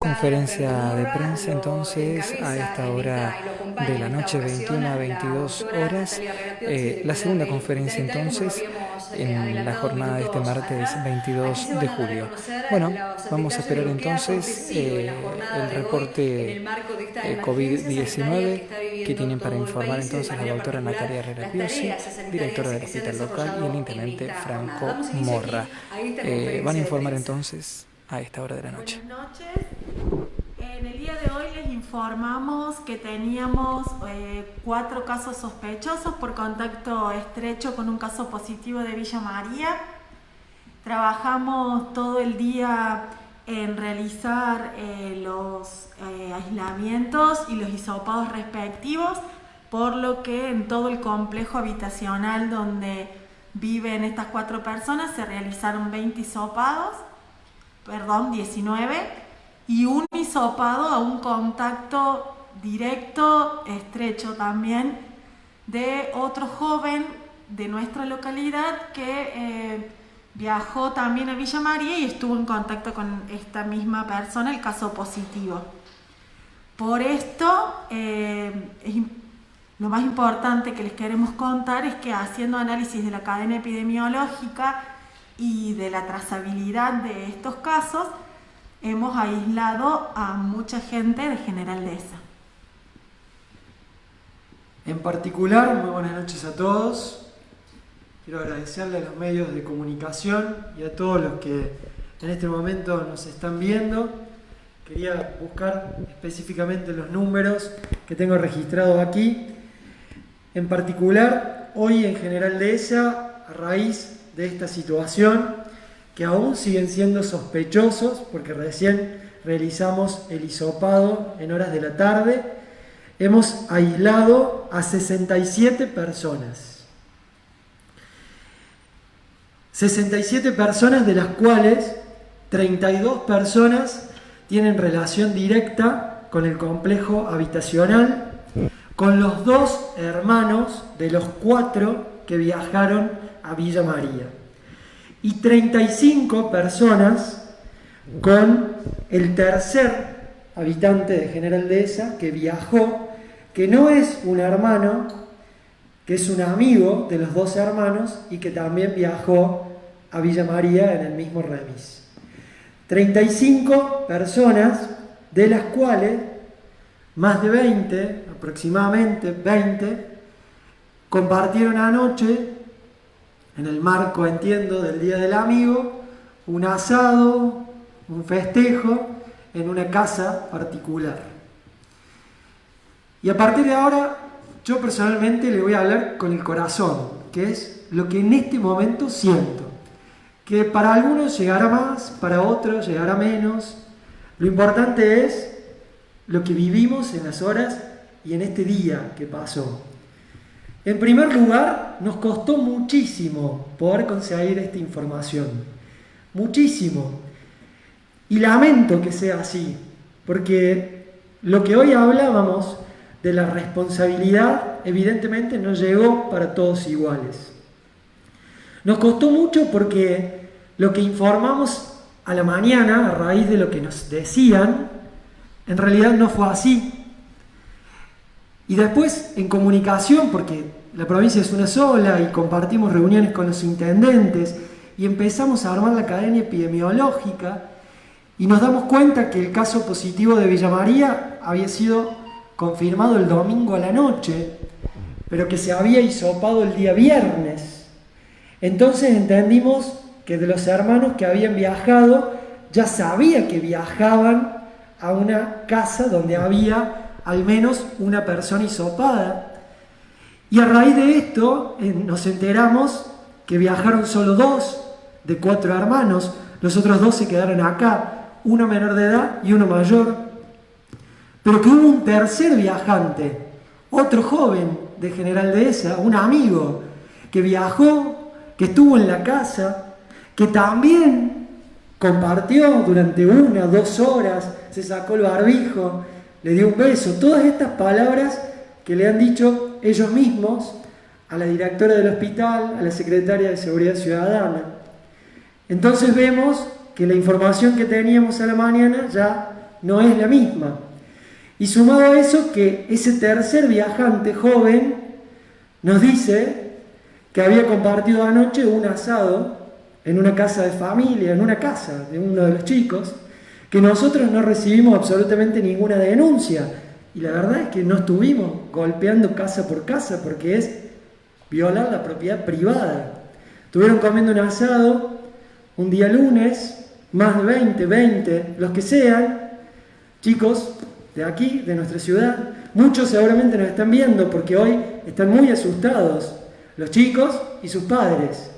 conferencia de prensa entonces a esta hora de la noche, 21 a 22 horas. La segunda conferencia entonces en la jornada de este martes 22 de julio. Bueno, vamos a esperar entonces el reporte COVID-19 que tienen para informar entonces la doctora Natalia Herrera Piosi, directora del hospital local, y el intendente Franco Morra. Van a informar entonces a esta hora de la noche. Buenas noches. En el día de hoy les informamos que teníamos 4 casos sospechosos por contacto estrecho con un caso positivo de Villa María. Trabajamos todo el día en realizar los aislamientos y los hisopados respectivos, por lo que en todo el complejo habitacional donde viven estas 4 personas se realizaron 19, y un hisopado a un contacto directo, estrecho también, de otro joven de nuestra localidad que viajó también a Villa María y estuvo en contacto con esta misma persona, el caso positivo. Por esto, lo más importante que les queremos contar es que haciendo análisis de la cadena epidemiológica y de la trazabilidad de estos casos, hemos aislado a mucha gente de General Dehesa. En particular, muy buenas noches a todos. Quiero agradecerle a los medios de comunicación y a todos los que en este momento nos están viendo. Quería buscar específicamente los números que tengo registrados aquí. En particular, hoy en General Dehesa, a raíz de esta situación, que aún siguen siendo sospechosos, porque recién realizamos el hisopado en horas de la tarde, hemos aislado a 67 personas. 67 personas, de las cuales 32 personas tienen relación directa con el complejo habitacional, con los 2 hermanos de los 4 que viajaron a Villa María, y 35 personas con el tercer habitante de General Dehesa que viajó, que no es un hermano, que es un amigo de los 2 hermanos y que también viajó a Villa María en el mismo remis. 35 personas, de las cuales más de 20, aproximadamente 20, compartieron anoche, en el marco, entiendo, del Día del Amigo, un asado, un festejo en una casa particular. Y a partir de ahora, yo personalmente le voy a hablar con el corazón, que es lo que en este momento siento. Que para algunos llegará más, para otros llegará menos. Lo importante es lo que vivimos en las horas y en este día que pasó. En primer lugar, nos costó muchísimo poder conseguir esta información. Muchísimo. Y lamento que sea así, porque lo que hoy hablábamos de la responsabilidad, evidentemente no llegó para todos iguales. Nos costó mucho porque lo que informamos a la mañana, a raíz de lo que nos decían, en realidad no fue así. Y después, en comunicación, porque la provincia es una sola y compartimos reuniones con los intendentes y empezamos a armar la cadena epidemiológica y nos damos cuenta que el caso positivo de Villa María había sido confirmado el domingo a la noche, pero que se había hisopado el día viernes. Entonces entendimos que de los hermanos que habían viajado, ya sabía que viajaban a una casa donde había al menos una persona hisopada. Y a raíz de esto nos enteramos que viajaron solo 2 de 4 hermanos, los otros 2 se quedaron acá, uno menor de edad y uno mayor. Pero que hubo un tercer viajante, otro joven de General Dehesa, un amigo, que viajó, que estuvo en la casa, que también compartió durante 1 o 2 horas, se sacó el barbijo, le dio un beso. Todas estas palabras que le han dicho ellos mismos a la directora del hospital, a la secretaria de Seguridad Ciudadana. Entonces vemos que la información que teníamos a la mañana ya no es la misma. Y sumado a eso, que ese tercer viajante joven nos dice que había compartido anoche un asado en una casa de familia, en una casa de uno de los chicos, que nosotros no recibimos absolutamente ninguna denuncia. Y la verdad es que no estuvimos golpeando casa por casa porque es violar la propiedad privada. Estuvieron comiendo un asado un día lunes, más de 20, los que sean, chicos de aquí, de nuestra ciudad. Muchos seguramente nos están viendo porque hoy están muy asustados, los chicos y sus padres.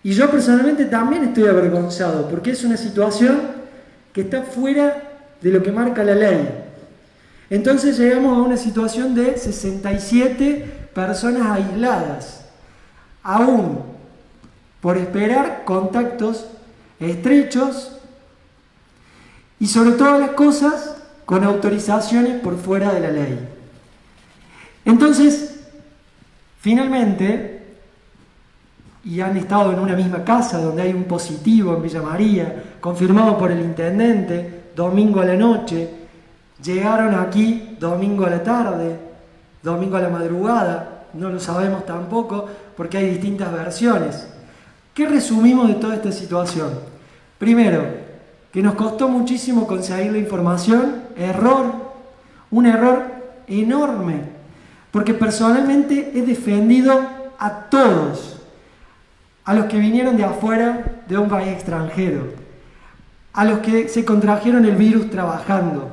Y yo personalmente también estoy avergonzado porque es una situación que está fuera de lo que marca la ley. Entonces llegamos a una situación de 67 personas aisladas, aún por esperar contactos estrechos y sobre todas las cosas con autorizaciones por fuera de la ley. Entonces, finalmente, y han estado en una misma casa donde hay un positivo en Villa María, confirmado por el intendente, domingo a la noche, llegaron aquí domingo a la tarde, domingo a la madrugada, no lo sabemos tampoco porque hay distintas versiones. ¿Qué resumimos de toda esta situación? Primero, que nos costó muchísimo conseguir la información, un error enorme, porque personalmente he defendido a todos, a los que vinieron de afuera de un país extranjero, a los que se contrajeron el virus trabajando,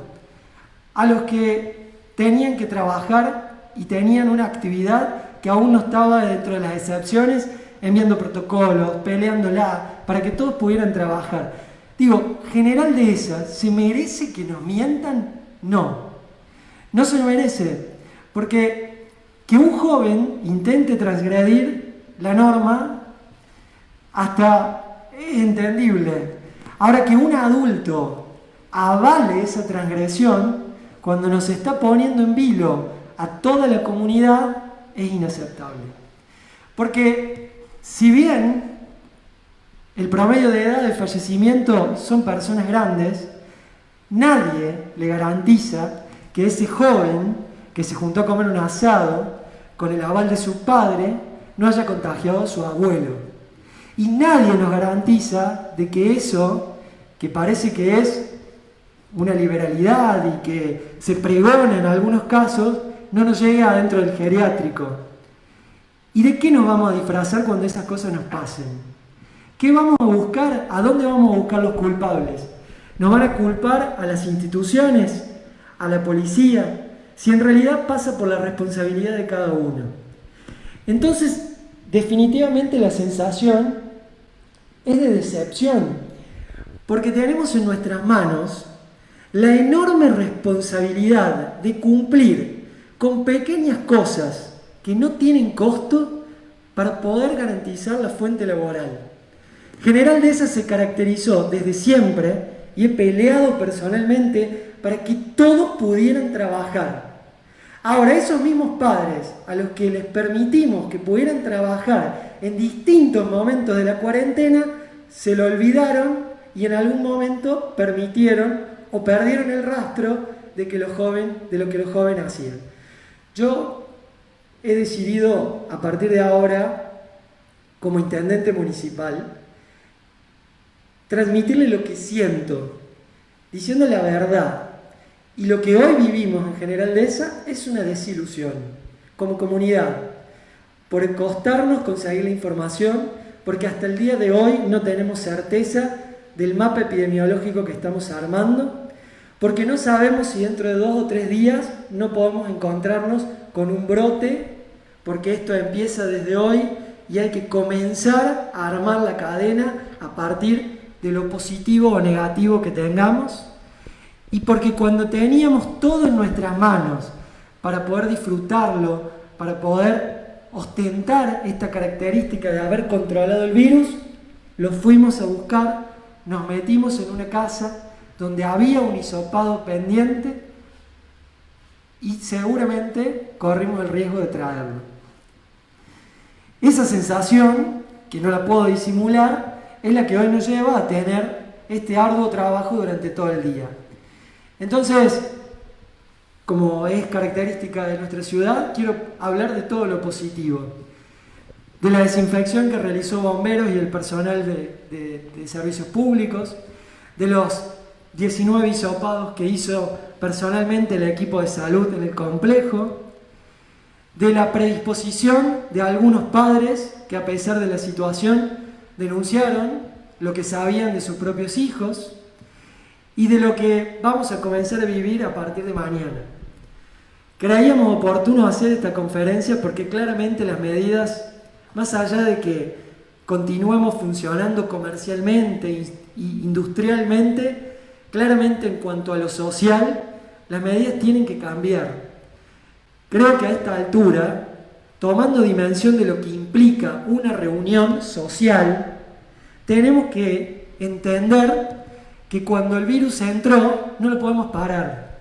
a los que tenían que trabajar y tenían una actividad que aún no estaba dentro de las excepciones, enviando protocolos, peleándola, para que todos pudieran trabajar. Digo, General Dehesa, ¿se merece que nos mientan? No, no se lo merece, porque que un joven intente transgredir la norma hasta es entendible. Ahora, que un adulto avale esa transgresión cuando nos está poniendo en vilo a toda la comunidad es inaceptable. Porque si bien el promedio de edad de fallecimiento son personas grandes, nadie le garantiza que ese joven que se juntó a comer un asado con el aval de su padre no haya contagiado a su abuelo. Y nadie nos garantiza de que eso, que parece que es una liberalidad y que se pregona en algunos casos, no nos llegue adentro del geriátrico. ¿Y de qué nos vamos a disfrazar cuando esas cosas nos pasen? ¿Qué vamos a buscar? ¿A dónde vamos a buscar los culpables? ¿Nos van a culpar a las instituciones? ¿A la policía? Si en realidad pasa por la responsabilidad de cada uno. Entonces, definitivamente la sensación es de decepción, porque tenemos en nuestras manos la enorme responsabilidad de cumplir con pequeñas cosas que no tienen costo para poder garantizar la fuente laboral. General Dehesa se caracterizó desde siempre, y he peleado personalmente para que todos pudieran trabajar. Ahora, esos mismos padres a los que les permitimos que pudieran trabajar en distintos momentos de la cuarentena, se lo olvidaron y en algún momento permitieron o perdieron el rastro de lo que los jóvenes hacían. Yo he decidido, a partir de ahora, como intendente municipal, transmitirle lo que siento, diciendo la verdad. Y lo que hoy vivimos en General Dehesa es una desilusión, como comunidad, por costarnos conseguir la información, porque hasta el día de hoy no tenemos certeza del mapa epidemiológico que estamos armando, porque no sabemos si dentro de 2 o 3 días no podemos encontrarnos con un brote, porque esto empieza desde hoy y hay que comenzar a armar la cadena a partir de lo positivo o negativo que tengamos, y porque cuando teníamos todo en nuestras manos para poder disfrutarlo, para poder ostentar esta característica de haber controlado el virus, lo fuimos a buscar, nos metimos en una casa donde había un hisopado pendiente y seguramente corrimos el riesgo de traerlo. Esa sensación, que no la puedo disimular, es la que hoy nos lleva a tener este arduo trabajo durante todo el día. Entonces, como es característica de nuestra ciudad, quiero hablar de todo lo positivo. De la desinfección que realizó bomberos y el personal de servicios públicos, de los 19 hisopados que hizo personalmente el equipo de salud en el complejo, de la predisposición de algunos padres que a pesar de la situación denunciaron lo que sabían de sus propios hijos y de lo que vamos a comenzar a vivir a partir de mañana. Creíamos oportuno hacer esta conferencia porque claramente las medidas, más allá de que continuemos funcionando comercialmente e industrialmente, claramente en cuanto a lo social, las medidas tienen que cambiar. Creo que a esta altura, tomando dimensión de lo que implica una reunión social, tenemos que entender que cuando el virus entró, no lo podemos parar.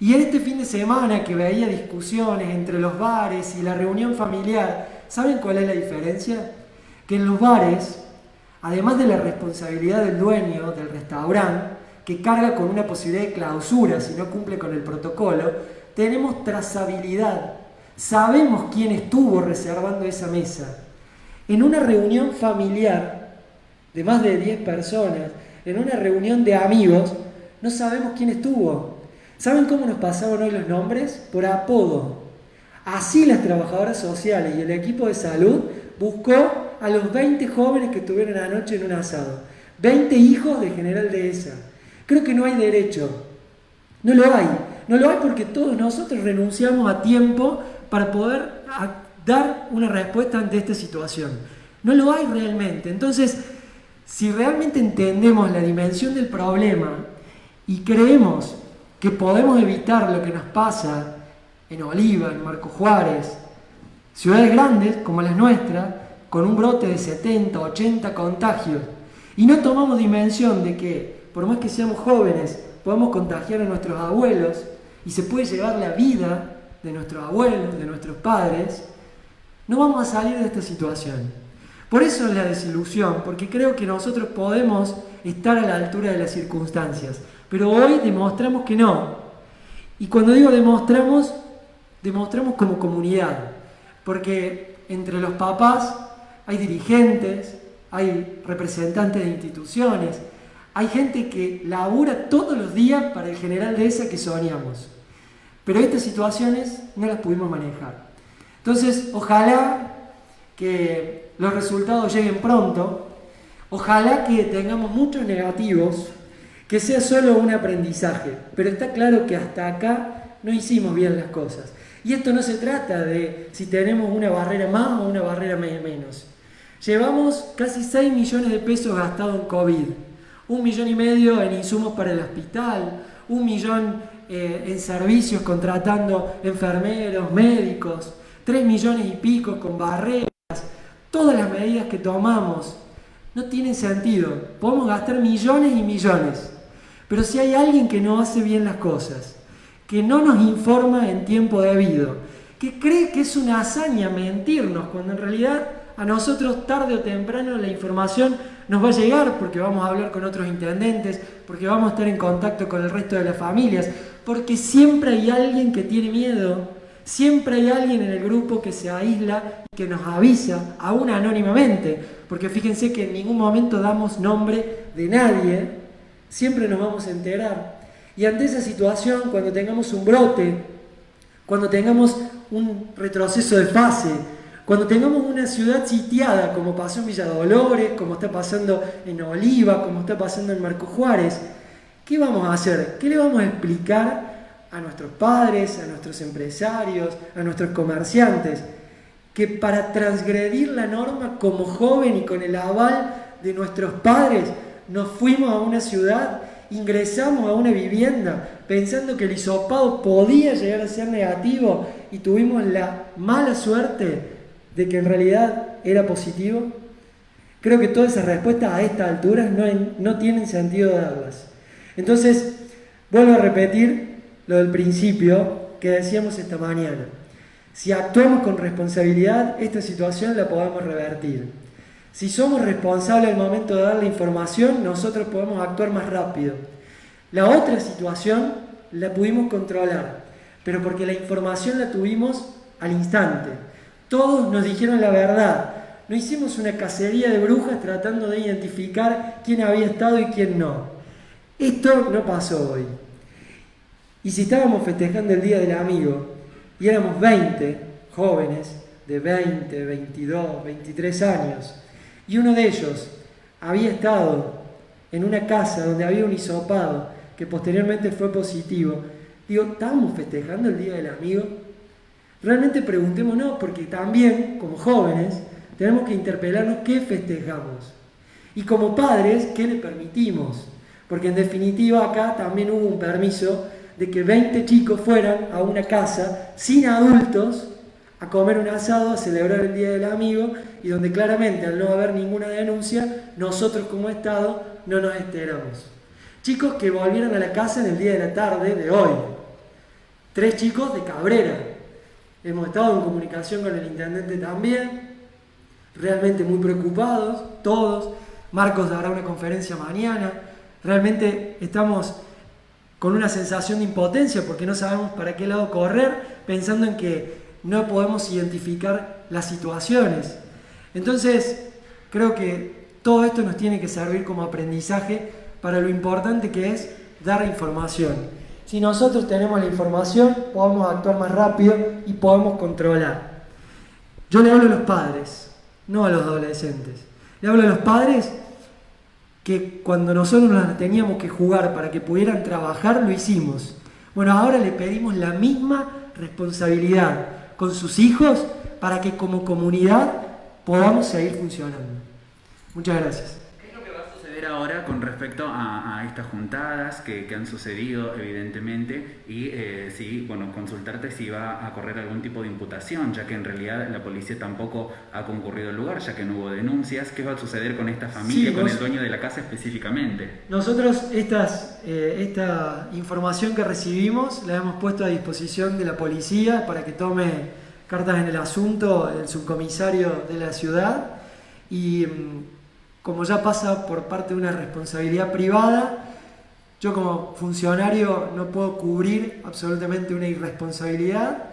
Y en este fin de semana que veía discusiones entre los bares y la reunión familiar, ¿saben cuál es la diferencia? Que en los bares, además de la responsabilidad del dueño del restaurante, que carga con una posibilidad de clausura si no cumple con el protocolo, tenemos trazabilidad. Sabemos quién estuvo reservando esa mesa. En una reunión familiar de más de 10 personas, en una reunión de amigos, no sabemos quién estuvo. ¿Saben cómo nos pasaban hoy los nombres? Por apodo. Así las trabajadoras sociales y el equipo de salud buscó a los 20 jóvenes que estuvieron anoche en un asado. 20 hijos de General Dehesa. Creo que no hay derecho. No lo hay. No lo hay porque todos nosotros renunciamos a tiempo para poder dar una respuesta ante esta situación. No lo hay realmente. Entonces, si realmente entendemos la dimensión del problema y creemos que podemos evitar lo que nos pasa en Oliva, en Marco Juárez, ciudades grandes como las nuestras, con un brote de 70, 80 contagios, y no tomamos dimensión de que, por más que seamos jóvenes, podemos contagiar a nuestros abuelos y se puede llevar la vida de nuestros abuelos, de nuestros padres, no vamos a salir de esta situación. Por eso es la desilusión, porque creo que nosotros podemos estar a la altura de las circunstancias, pero hoy demostramos que no. Y cuando digo demostramos como comunidad, porque entre los papás hay dirigentes, hay representantes de instituciones, hay gente que labura todos los días para el General Dehesa que soñamos. Pero estas situaciones no las pudimos manejar. Entonces, ojalá que los resultados lleguen pronto, ojalá que tengamos muchos negativos, que sea solo un aprendizaje, pero está claro que hasta acá no hicimos bien las cosas. Y esto no se trata de si tenemos una barrera más o una barrera menos. Llevamos casi 6 millones de pesos gastados en COVID, 1,5 millones en insumos para el hospital, 1 millón en servicios contratando enfermeros, médicos, 3 millones y pico con barreras. Todas las medidas que tomamos no tienen sentido. Podemos gastar millones y millones, pero si hay alguien que no hace bien las cosas, que no nos informa en tiempo debido, que cree que es una hazaña mentirnos, cuando en realidad a nosotros tarde o temprano la información nos va a llegar, porque vamos a hablar con otros intendentes, porque vamos a estar en contacto con el resto de las familias, porque siempre hay alguien que tiene miedo, siempre hay alguien en el grupo que se aísla y que nos avisa, aún anónimamente, porque fíjense que en ningún momento damos nombre de nadie, siempre nos vamos a enterar. Y ante esa situación, cuando tengamos un brote, cuando tengamos un retroceso de fase, cuando tengamos una ciudad sitiada, como pasó en Villa Dolores, como está pasando en Oliva, como está pasando en Marco Juárez, ¿qué vamos a hacer? ¿Qué le vamos a explicar a nuestros padres, a nuestros empresarios, a nuestros comerciantes? Que para transgredir la norma como joven y con el aval de nuestros padres, nos fuimos a una ciudad, ingresamos a una vivienda pensando que el hisopado podía llegar a ser negativo y tuvimos la mala suerte de que en realidad era positivo. Creo que todas esas respuestas a esta altura no tienen sentido darlas. Entonces, vuelvo a repetir lo del principio que decíamos esta mañana. Si actuamos con responsabilidad, esta situación la podemos revertir. Si somos responsables al momento de dar la información, nosotros podemos actuar más rápido. La otra situación la pudimos controlar, pero porque la información la tuvimos al instante. Todos nos dijeron la verdad. No hicimos una cacería de brujas tratando de identificar quién había estado y quién no. Esto no pasó hoy. Y si estábamos festejando el Día del Amigo y éramos 20 jóvenes de 20, 22, 23 años, y uno de ellos había estado en una casa donde había un hisopado que posteriormente fue positivo, digo, ¿estábamos festejando el Día del Amigo? Realmente preguntémonos, porque también, como jóvenes, tenemos que interpelarnos qué festejamos. Y como padres, ¿qué le permitimos? Porque en definitiva acá también hubo un permiso de que 20 chicos fueran a una casa sin adultos a comer un asado, a celebrar el Día del Amigo, y donde claramente al no haber ninguna denuncia, nosotros como Estado no nos enteramos. Chicos que volvieron a la casa en el día de la tarde de hoy. 3 chicos de Cabrera. Hemos estado en comunicación con el intendente también, realmente muy preocupados, todos. Marcos dará una conferencia mañana. Realmente estamos con una sensación de impotencia porque no sabemos para qué lado correr, pensando en que no podemos identificar las situaciones. Entonces, creo que todo esto nos tiene que servir como aprendizaje para lo importante que es dar información. Si nosotros tenemos la información, podemos actuar más rápido y podemos controlar. Yo le hablo a los padres, no a los adolescentes. Le hablo a los padres que cuando nosotros nos teníamos que jugar para que pudieran trabajar, lo hicimos. Bueno, ahora le pedimos la misma responsabilidad con sus hijos para que como comunidad podamos seguir funcionando. Muchas gracias. ¿Qué es lo que va a suceder ahora con respecto a estas juntadas que han sucedido, evidentemente? Y sí, bueno, consultarte si va a correr algún tipo de imputación, ya que en realidad la policía tampoco ha concurrido al lugar, ya que no hubo denuncias. ¿Qué va a suceder con esta familia, con el dueño de la casa específicamente? Nosotros esta información que recibimos la hemos puesto a disposición de la policía para que tome cartas en el asunto el subcomisario de la ciudad, y como ya pasa por parte de una responsabilidad privada, yo como funcionario no puedo cubrir absolutamente una irresponsabilidad,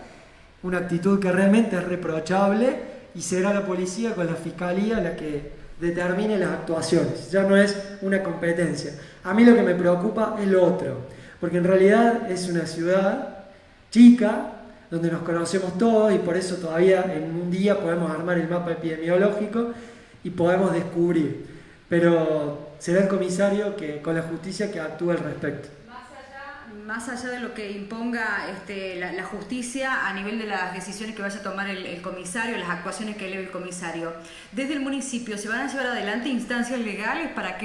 una actitud que realmente es reprochable, y será la policía con la fiscalía la que determine las actuaciones. Ya no es una competencia. A mí lo que me preocupa es lo otro, porque en realidad es una ciudad chica donde nos conocemos todos, y por eso todavía en un día podemos armar el mapa epidemiológico y podemos descubrir. Pero será el comisario con la justicia que actúe al respecto. Más allá de lo que imponga la justicia a nivel de las decisiones que vaya a tomar el comisario, las actuaciones que eleve el comisario, desde el municipio se van a llevar adelante instancias legales para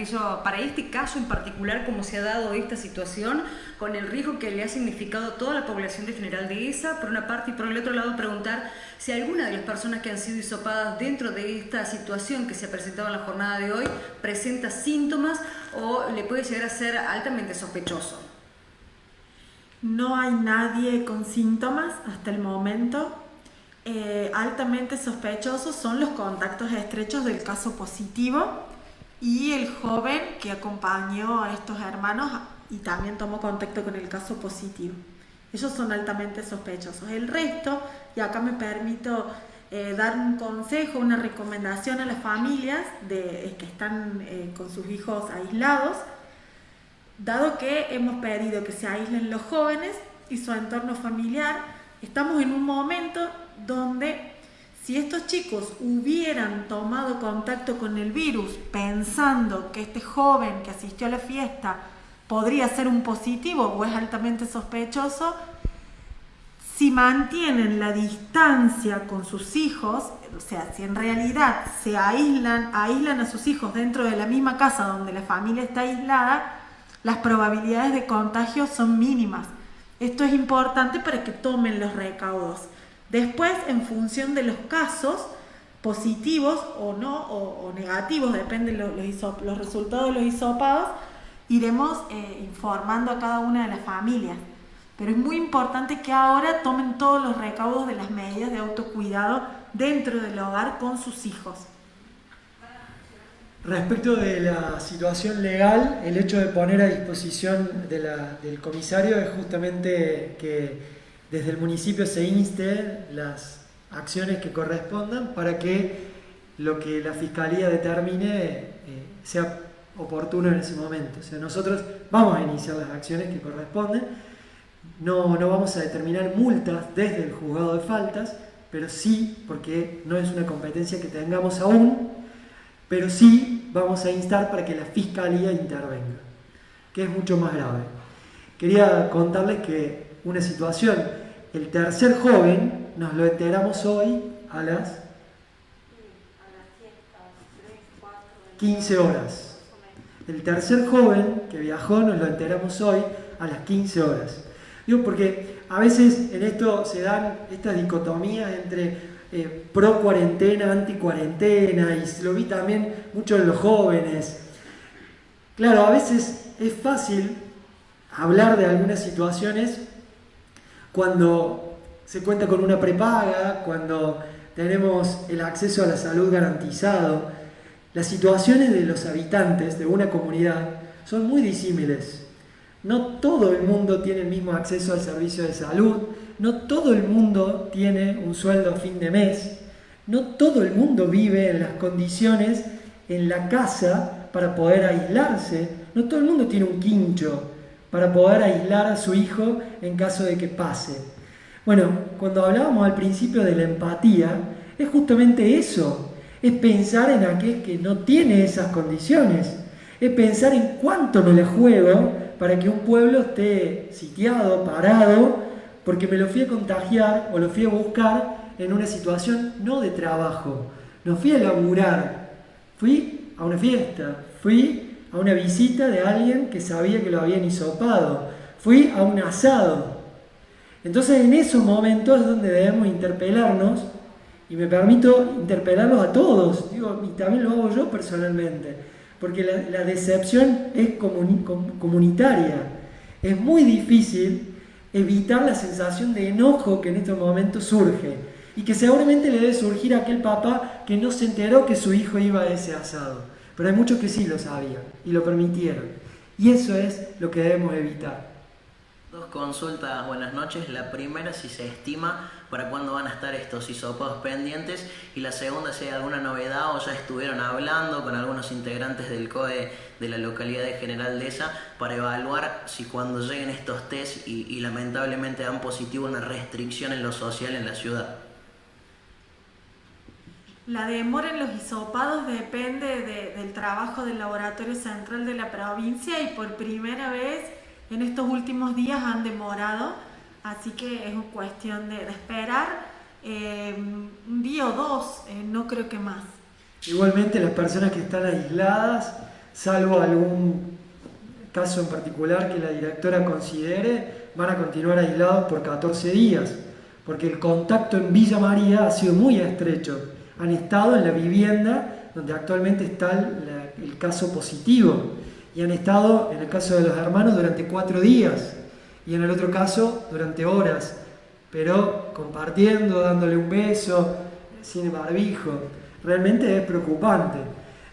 este caso en particular, como se ha dado esta situación, con el riesgo que le ha significado a toda la población de General Dehesa, por una parte, y por el otro lado preguntar si alguna de las personas que han sido hisopadas dentro de esta situación que se ha presentado en la jornada de hoy presenta síntomas o le puede llegar a ser altamente sospechoso. No hay nadie con síntomas hasta el momento. Altamente sospechosos son los contactos estrechos del caso positivo y el joven que acompañó a estos hermanos y también tomó contacto con el caso positivo. Ellos son altamente sospechosos. El resto, y acá me permito dar un consejo, una recomendación a las familias que están con sus hijos aislados, dado que hemos pedido que se aíslen los jóvenes y su entorno familiar. Estamos en un momento donde si estos chicos hubieran tomado contacto con el virus pensando que este joven que asistió a la fiesta podría ser un positivo o es altamente sospechoso, si mantienen la distancia con sus hijos, o sea, si en realidad se aíslan a sus hijos dentro de la misma casa donde la familia está aislada, las probabilidades de contagio son mínimas. Esto es importante para que tomen los recaudos. Después, en función de los casos positivos o no, o negativos, depende de los resultados de los hisopados, iremos informando a cada una de las familias. Pero es muy importante que ahora tomen todos los recaudos de las medidas de autocuidado dentro del hogar con sus hijos. Respecto de la situación legal, el hecho de poner a disposición del comisario es justamente que desde el municipio se inste las acciones que correspondan para que lo que la Fiscalía determine sea oportuno en ese momento. O sea, nosotros vamos a iniciar las acciones que corresponden, no vamos a determinar multas desde el juzgado de faltas, pero sí, porque no es una competencia que tengamos aún, pero sí vamos a instar para que la Fiscalía intervenga, que es mucho más grave. Quería contarles que una situación, el tercer joven, nos lo enteramos hoy a las 15 horas. El tercer joven que viajó nos lo enteramos hoy a las 15 horas. Digo, porque a veces en esto se dan estas dicotomías entre pro cuarentena, anti cuarentena, y lo vi también mucho en los jóvenes. Claro, a veces es fácil hablar de algunas situaciones cuando se cuenta con una prepaga, cuando tenemos el acceso a la salud garantizado. Las situaciones de los habitantes de una comunidad son muy disímiles. No todo el mundo tiene el mismo acceso al servicio de salud, no todo el mundo tiene un sueldo a fin de mes, no todo el mundo vive en las condiciones en la casa para poder aislarse, no todo el mundo tiene un quincho para poder aislar a su hijo en caso de que pase. Bueno, cuando hablábamos al principio de la empatía, es justamente eso, es pensar en aquel que no tiene esas condiciones, es pensar en cuánto me le juego para que un pueblo esté sitiado, parado, porque me lo fui a contagiar o lo fui a buscar en una situación no de trabajo, no fui a laburar, fui a una fiesta, fui a una visita de alguien que sabía que lo habían hisopado, fui a un asado. Entonces en esos momentos es donde debemos interpelarnos, y me permito interpelarlos a todos, digo, y también lo hago yo personalmente, porque la decepción es comunitaria. Es muy difícil evitar la sensación de enojo que en estos momentos surge, y que seguramente le debe surgir a aquel papá que no se enteró que su hijo iba a ese asado, pero hay muchos que sí lo sabían y lo permitieron, y eso es lo que debemos evitar. Dos consultas, buenas noches. La primera, si se estima para cuándo van a estar estos hisopados pendientes, y la segunda, si hay alguna novedad o ya estuvieron hablando con algunos integrantes del COE de la localidad de General Dehesa para evaluar si cuando lleguen estos test y lamentablemente dan positivo una restricción en lo social en la ciudad. La demora en los hisopados depende del trabajo del laboratorio central de la provincia, y por primera vez en estos últimos días han demorado, así que es cuestión de esperar un día o dos, no creo que más. Igualmente las personas que están aisladas, salvo algún caso en particular que la directora considere, van a continuar aislados por 14 días, porque el contacto en Villa María ha sido muy estrecho. Han estado en la vivienda donde actualmente está el caso positivo, y han estado, en el caso de los hermanos, durante 4 días, y en el otro caso durante horas, pero compartiendo, dándole un beso, sin barbijo. Realmente es preocupante.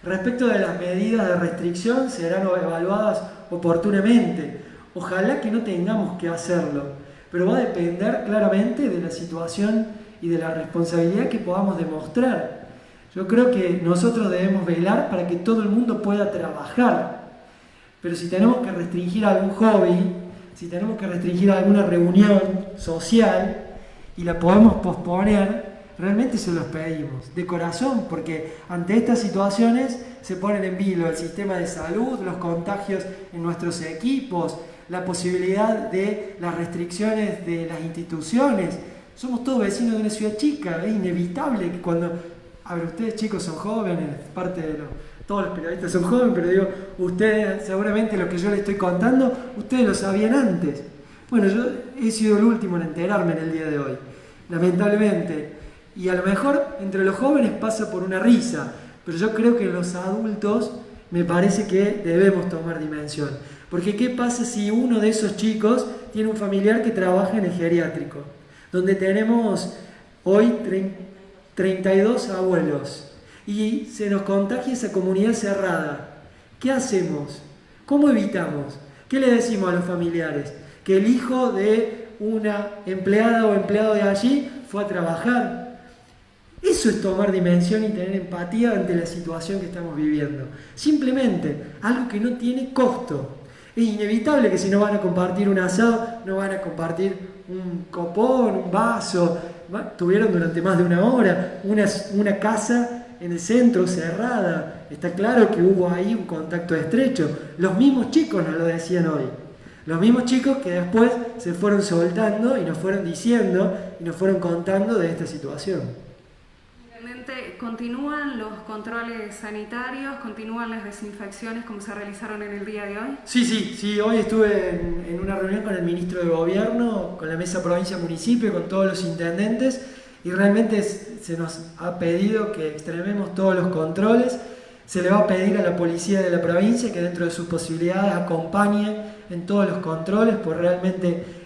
Respecto de las medidas de restricción, serán evaluadas oportunamente. Ojalá que no tengamos que hacerlo, pero va a depender claramente de la situación y de la responsabilidad que podamos demostrar. Yo creo que nosotros debemos velar para que todo el mundo pueda trabajar. Pero si tenemos que restringir algún hobby, si tenemos que restringir alguna reunión social y la podemos posponer, realmente se los pedimos, de corazón, porque ante estas situaciones se ponen en vilo el sistema de salud, los contagios en nuestros equipos, la posibilidad de las restricciones de las instituciones. Somos todos vecinos de una ciudad chica, es inevitable que cuando... A ver, ustedes chicos son jóvenes, parte de todos los periodistas son jóvenes, pero digo, ustedes seguramente lo que yo les estoy contando, ustedes lo sabían antes. Bueno, yo he sido el último en enterarme en el día de hoy, lamentablemente. Y a lo mejor entre los jóvenes pasa por una risa, pero yo creo que los adultos me parece que debemos tomar dimensión. Porque ¿qué pasa si uno de esos chicos tiene un familiar que trabaja en el geriátrico? Donde tenemos hoy 32 abuelos y se nos contagia esa comunidad cerrada. ¿Qué hacemos? ¿Cómo evitamos? ¿Qué le decimos a los familiares? Que el hijo de una empleada o empleado de allí fue a trabajar. Eso es tomar dimensión y tener empatía ante la situación que estamos viviendo. Simplemente, algo que no tiene costo. Es inevitable que si no van a compartir un asado, no van a compartir un copón, un vaso. Tuvieron durante más de una hora una casa en el centro cerrada. Está claro que hubo ahí un contacto estrecho. Los mismos chicos nos lo decían hoy. Los mismos chicos que después se fueron soltando y nos fueron diciendo y nos fueron contando de esta situación. ¿Continúan los controles sanitarios? ¿Continúan las desinfecciones como se realizaron en el día de hoy? Sí, hoy estuve en una reunión con el ministro de Gobierno, con la mesa provincia-municipio, con todos los intendentes, y realmente se nos ha pedido que extrememos todos los controles. Se le va a pedir a la policía de la provincia que dentro de sus posibilidades acompañe en todos los controles, pues realmente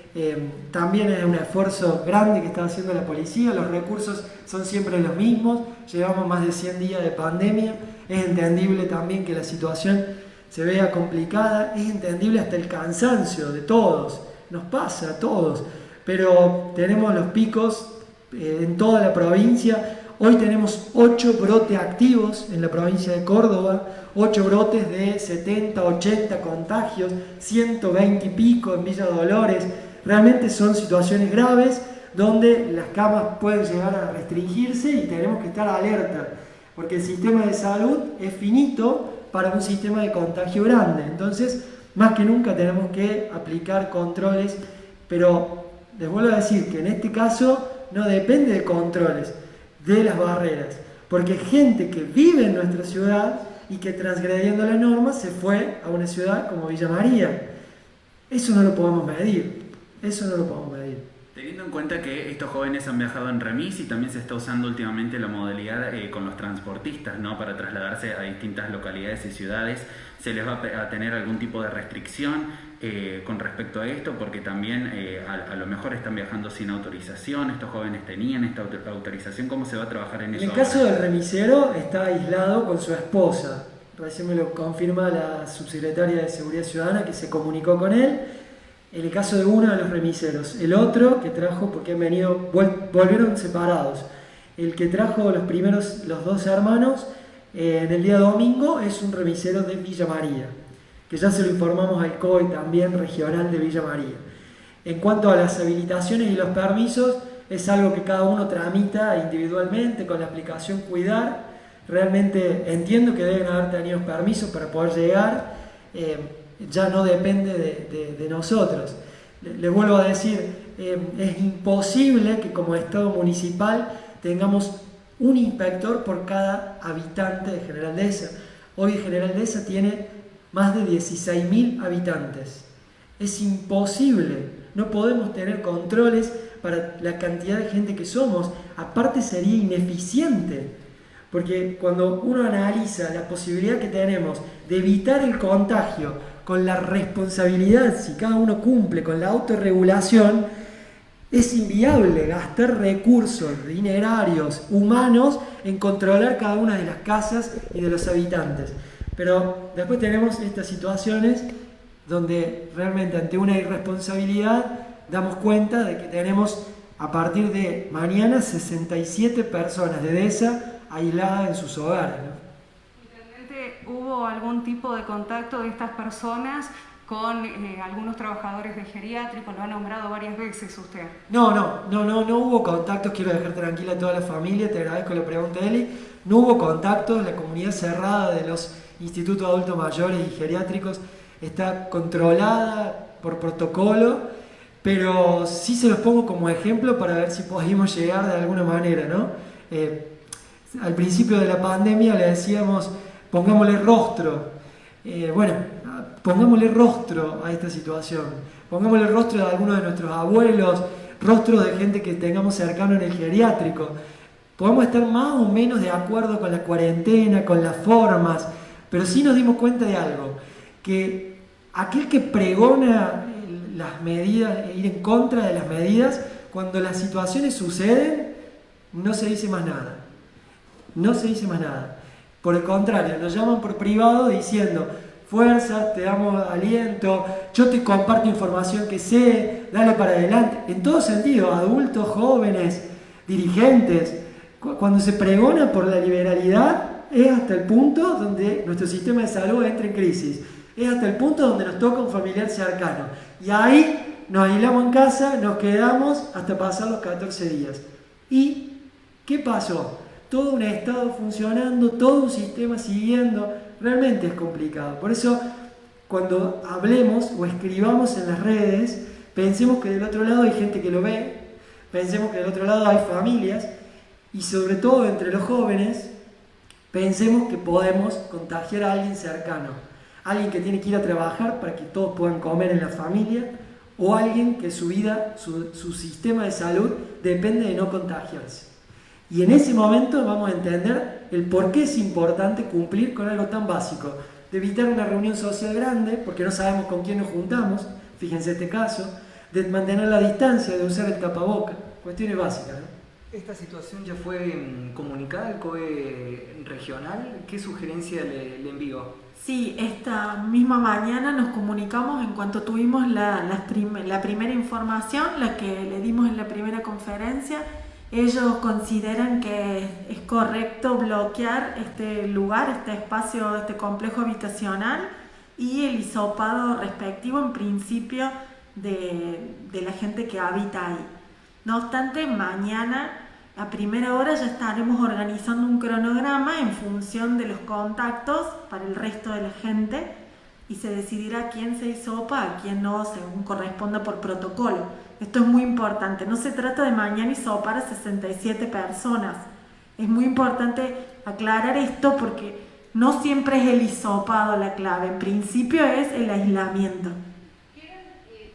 también es un esfuerzo grande que está haciendo la policía. Los recursos son siempre los mismos, llevamos más de 100 días de pandemia, es entendible también que la situación se vea complicada, es entendible hasta el cansancio de todos, nos pasa a todos, pero tenemos los picos en toda la provincia. Hoy tenemos 8 brotes activos en la provincia de Córdoba, 8 brotes de 70, 80 contagios, 120 y pico en Villa Dolores. Realmente son situaciones graves donde las camas pueden llegar a restringirse y tenemos que estar alerta, porque el sistema de salud es finito para un sistema de contagio grande. Entonces, más que nunca tenemos que aplicar controles, pero les vuelvo a decir que en este caso no depende de controles, de las barreras, porque gente que vive en nuestra ciudad y que transgrediendo la norma se fue a una ciudad como Villa María. Eso no lo podemos medir. Teniendo en cuenta que estos jóvenes han viajado en remis y también se está usando últimamente la modalidad con los transportistas, ¿no?, para trasladarse a distintas localidades y ciudades, ¿se les va a tener algún tipo de restricción con respecto a esto? Porque también a lo mejor están viajando sin autorización, estos jóvenes tenían esta autorización. ¿Cómo se va a trabajar en eso? En el caso del remisero está aislado con su esposa. Recién me lo confirma la subsecretaria de Seguridad Ciudadana que se comunicó con él. En el caso de uno de los remiseros, el otro que trajo, porque volvieron separados. El que trajo los dos hermanos en el día domingo es un remisero de Villa María, que ya se lo informamos al COE también regional de Villa María. En cuanto a las habilitaciones y los permisos, es algo que cada uno tramita individualmente con la aplicación Cuidar. Realmente entiendo que deben haber tenido permisos para poder llegar. Ya no depende de nosotros. Les vuelvo a decir, es imposible que como Estado municipal tengamos un inspector por cada habitante de General Dehesa. Hoy General Dehesa tiene más de 16.000 habitantes. Es imposible, no podemos tener controles para la cantidad de gente que somos. Aparte sería ineficiente, porque cuando uno analiza la posibilidad que tenemos de evitar el contagio con la responsabilidad, si cada uno cumple con la autorregulación, es inviable gastar recursos dinerarios, humanos, en controlar cada una de las casas y de los habitantes. Pero después tenemos estas situaciones donde realmente ante una irresponsabilidad damos cuenta de que tenemos a partir de mañana 67 personas de Dehesa aisladas en sus hogares, ¿no? ¿Hubo algún tipo de contacto de estas personas con algunos trabajadores de geriátrico? Lo ha nombrado varias veces usted. No hubo contactos. Quiero dejar tranquila a toda la familia, te agradezco la pregunta, Eli. No hubo contactos, la comunidad cerrada de los institutos de adultos mayores y geriátricos está controlada por protocolo, pero sí se los pongo como ejemplo para ver si podemos llegar de alguna manera, ¿no? Al principio de la pandemia le decíamos, pongámosle rostro. Pongámosle rostro a esta situación. Pongámosle rostro de algunos de nuestros abuelos, rostro de gente que tengamos cercano en el geriátrico. Podemos estar más o menos de acuerdo con la cuarentena, con las formas, pero sí nos dimos cuenta de algo, que aquel que pregona las medidas, ir en contra de las medidas, cuando las situaciones suceden, no se dice más nada. no se dice más nada. Por el contrario, nos llaman por privado diciendo: fuerza, te damos aliento, yo te comparto información que sé, dale para adelante. En todo sentido, adultos, jóvenes, dirigentes. Cuando se pregona por la liberalidad, es hasta el punto donde nuestro sistema de salud entra en crisis. Es hasta el punto donde nos toca un familiar cercano. Y ahí nos aislamos en casa, nos quedamos hasta pasar los 14 días. ¿Y qué pasó? Todo un Estado funcionando, todo un sistema siguiendo. Realmente es complicado. Por eso, cuando hablemos o escribamos en las redes, pensemos que del otro lado hay gente que lo ve, pensemos que del otro lado hay familias, y sobre todo entre los jóvenes, pensemos que podemos contagiar a alguien cercano, alguien que tiene que ir a trabajar para que todos puedan comer en la familia, o alguien que su vida, su sistema de salud depende de no contagiarse. Y en ese momento vamos a entender el por qué es importante cumplir con algo tan básico, de evitar una reunión social grande, porque no sabemos con quién nos juntamos, fíjense este caso, de mantener la distancia, de usar el tapaboca, cuestiones básicas, ¿no? ¿Esta situación ya fue comunicada al COE regional? ¿Qué sugerencia le envió? Sí, esta misma mañana nos comunicamos en cuanto tuvimos la primera información, la que le dimos en la primera conferencia. Ellos consideran que es correcto bloquear este lugar, este espacio, este complejo habitacional y el hisopado respectivo en principio de la gente que habita ahí. No obstante, mañana a primera hora ya estaremos organizando un cronograma en función de los contactos para el resto de la gente y se decidirá quién se hisopa, a quién no, según corresponda por protocolo. Esto es muy importante, no se trata de mañana hisopar a 67 personas. Es muy importante aclarar esto porque no siempre es el hisopado la clave, en principio es el aislamiento.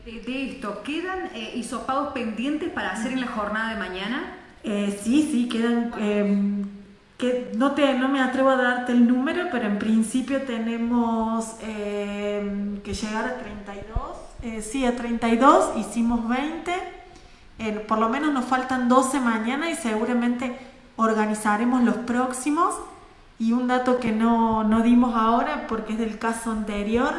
De esto, ¿quedan hisopados pendientes para hacer en la jornada de mañana? Sí, quedan. No me atrevo a darte el número, pero en principio tenemos que llegar a 32. Sí, a 32, hicimos 20. Por lo menos nos faltan 12 mañana y seguramente organizaremos los próximos. Y un dato que no dimos ahora, porque es del caso anterior,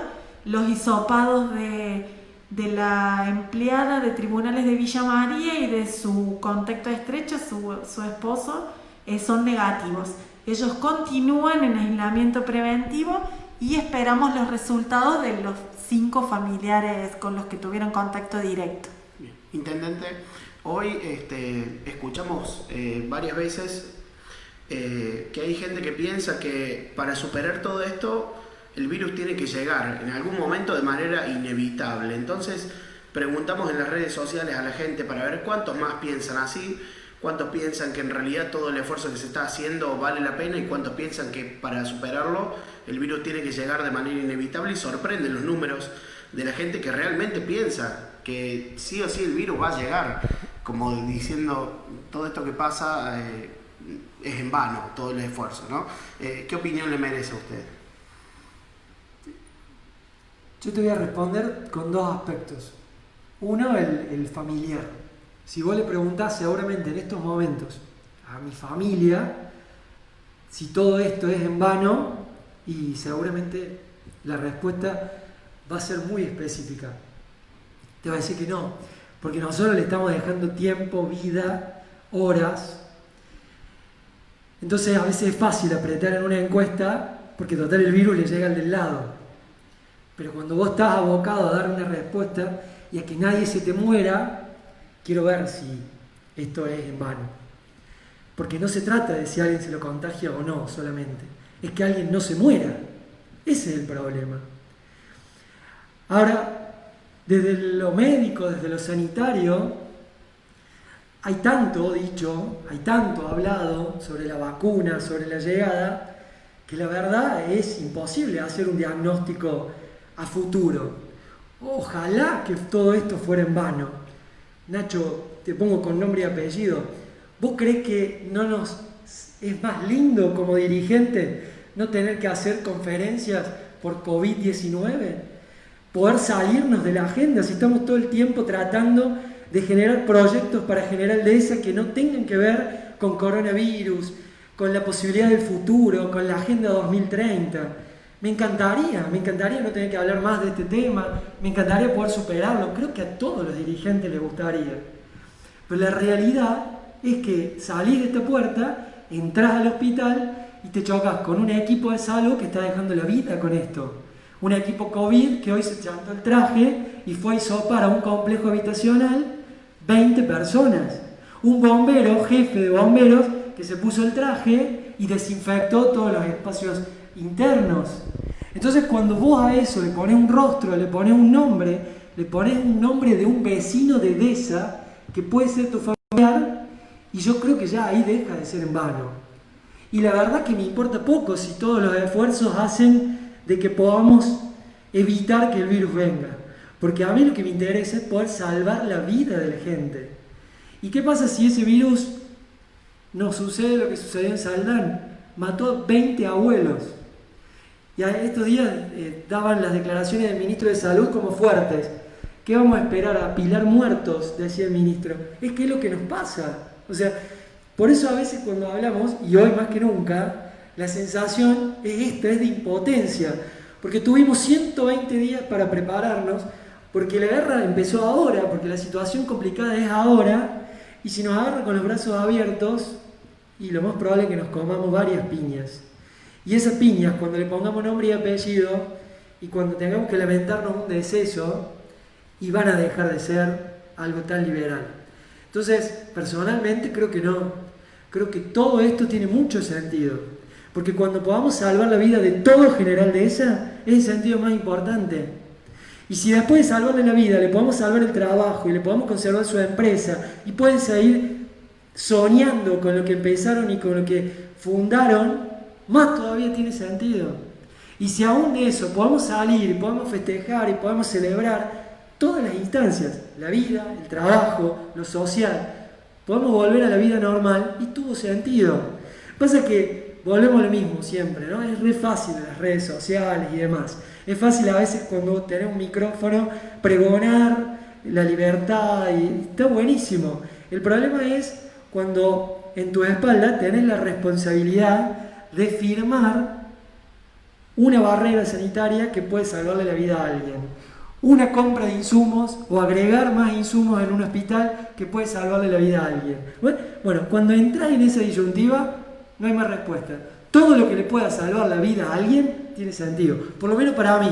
los hisopados de la empleada de tribunales de Villa María y de su contacto estrecho, su esposo, son negativos. Ellos continúan en aislamiento preventivo y esperamos los resultados de los 5 familiares con los que tuvieron contacto directo. Bien. Intendente, hoy escuchamos varias veces que hay gente que piensa que para superar todo esto el virus tiene que llegar en algún momento de manera inevitable. Entonces preguntamos en las redes sociales a la gente para ver cuántos más piensan así, cuántos piensan que en realidad todo el esfuerzo que se está haciendo vale la pena y cuántos piensan que para superarlo el virus tiene que llegar de manera inevitable, y sorprenden los números de la gente que realmente piensa que sí o sí el virus va a llegar, como diciendo todo esto que pasa es en vano, todo el esfuerzo, ¿no? ¿Qué opinión le merece a usted? Yo te voy a responder con 2 aspectos. Uno, el familiar. Si vos le preguntás seguramente en estos momentos a mi familia si todo esto es en vano, y seguramente la respuesta va a ser muy específica. Te va a decir que no, porque nosotros le estamos dejando tiempo, vida, horas. Entonces a veces es fácil apretar en una encuesta porque total el virus le llega al del lado. Pero cuando vos estás abocado a dar una respuesta y a que nadie se te muera, quiero ver si esto es en vano. Porque no se trata de si alguien se lo contagia o no solamente. Es que alguien no se muera. Ese es el problema. Ahora, desde lo médico, desde lo sanitario, hay tanto dicho, hay tanto hablado sobre la vacuna, sobre la llegada, que la verdad es imposible hacer un diagnóstico a futuro. Ojalá que todo esto fuera en vano. Nacho, te pongo con nombre y apellido. ¿Vos creés que no nos es más lindo como dirigente no tener que hacer conferencias por COVID-19? Poder salirnos de la agenda si estamos todo el tiempo tratando de generar proyectos para General Dehesa que no tengan que ver con coronavirus, con la posibilidad del futuro, con la Agenda 2030. Me encantaría no tener que hablar más de este tema, me encantaría poder superarlo, creo que a todos los dirigentes les gustaría. Pero la realidad es que salís de esta puerta, entras al hospital y te chocas con un equipo de salud que está dejando la vida con esto. Un equipo COVID que hoy se chantó el traje y fue a hisopar a un complejo habitacional 20 personas. Un bombero, jefe de bomberos, que se puso el traje y desinfectó todos los espacios internos. Entonces cuando vos a eso le pones un rostro, le pones un nombre de un vecino de Deza que puede ser tu familiar, y yo creo que ya ahí deja de ser en vano. Y la verdad que me importa poco si todos los esfuerzos hacen de que podamos evitar que el virus venga, porque a mí lo que me interesa es poder salvar la vida de la gente. ¿Y qué pasa si ese virus no sucede lo que sucedió en Saldán? Mató a 20 abuelos. Y estos días daban las declaraciones del ministro de Salud como fuertes. ¿Qué vamos a esperar? ¿A apilar muertos?, decía el ministro. Es que es lo que nos pasa. O sea, por eso a veces cuando hablamos, y hoy más que nunca, la sensación es de impotencia. Porque tuvimos 120 días para prepararnos, porque la guerra empezó ahora, porque la situación complicada es ahora, y si nos agarra con los brazos abiertos, y lo más probable es que nos comamos varias piñas. Y esas piñas, cuando le pongamos nombre y apellido, y cuando tengamos que lamentarnos un deceso, y van a dejar de ser algo tan liberal. Entonces, personalmente creo que no. Creo que todo esto tiene mucho sentido. Porque cuando podamos salvar la vida de todo General Dehesa, es el sentido más importante. Y si después de salvarle la vida le podemos salvar el trabajo y le podemos conservar su empresa y pueden seguir soñando con lo que empezaron y con lo que fundaron, más todavía tiene sentido. Y si aún de eso podemos salir y podemos festejar y podemos celebrar todas las instancias, la vida, el trabajo, lo social, podemos volver a la vida normal y tuvo sentido. Pasa que volvemos a lo mismo siempre, ¿no? Es re fácil en las redes sociales y demás. Es fácil a veces cuando tenés un micrófono pregonar la libertad y está buenísimo. El problema es cuando en tu espalda tenés la responsabilidad de firmar una barrera sanitaria que puede salvarle la vida a alguien. Una compra de insumos o agregar más insumos en un hospital que puede salvarle la vida a alguien. Bueno, cuando entras en esa disyuntiva no hay más respuesta. Todo lo que le pueda salvar la vida a alguien tiene sentido, por lo menos para mí.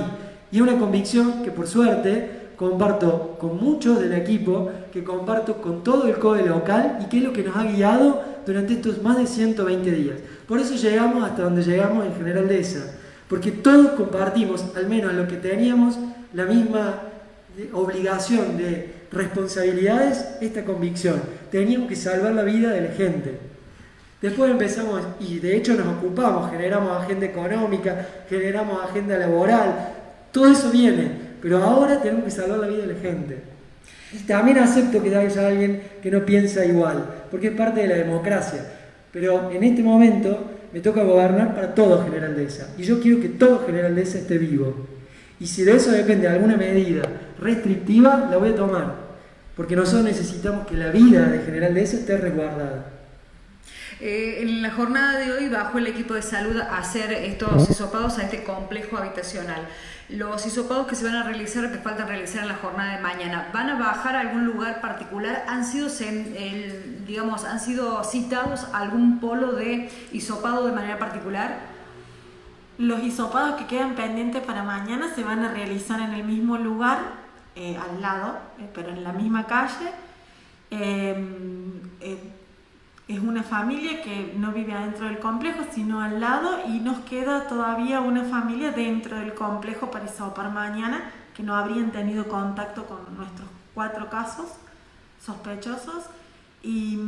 Y es una convicción que por suerte comparto con muchos del equipo, que comparto con todo el COE local y que es lo que nos ha guiado durante estos más de 120 días. Por eso llegamos hasta donde llegamos en General Dehesa, porque todos compartimos, al menos lo que teníamos, la misma obligación de responsabilidades, esta convicción. Teníamos que salvar la vida de la gente. Después empezamos, y de hecho nos ocupamos, generamos agenda económica, generamos agenda laboral, todo eso viene, pero ahora tenemos que salvar la vida de la gente. Y también acepto que haya alguien que no piensa igual, porque es parte de la democracia, pero en este momento me toca gobernar para todo General Dehesa, y yo quiero que todo General Dehesa esté vivo. Y si de eso depende alguna medida restrictiva, la voy a tomar, porque nosotros necesitamos que la vida de General Dehesa esté resguardada. En la jornada de hoy bajó el equipo de salud a hacer estos hisopados a este complejo habitacional. Los hisopados que se van a realizar, que faltan realizar en la jornada de mañana, ¿van a bajar a algún lugar particular? ¿Han sido citados a algún polo de hisopado de manera particular? Los hisopados que quedan pendientes para mañana se van a realizar en el mismo lugar, al lado, pero en la misma calle. Es una familia que no vive adentro del complejo, sino al lado, y nos queda todavía una familia dentro del complejo para hisopar mañana, que no habrían tenido contacto con nuestros 4 casos sospechosos. Y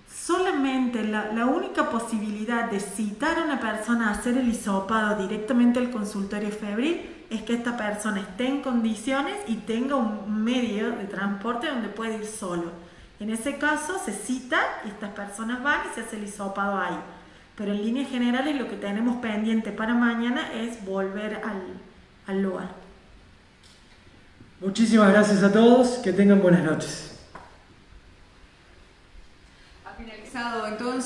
solamente la única posibilidad de citar a una persona a hacer el hisopado directamente al consultorio febril es que esta persona esté en condiciones y tenga un medio de transporte donde puede ir solo. En ese caso se cita y estas personas van y se hace el hisopado ahí. Pero en líneas generales lo que tenemos pendiente para mañana es volver al lugar. Muchísimas gracias a todos, que tengan buenas noches. Ha finalizado entonces.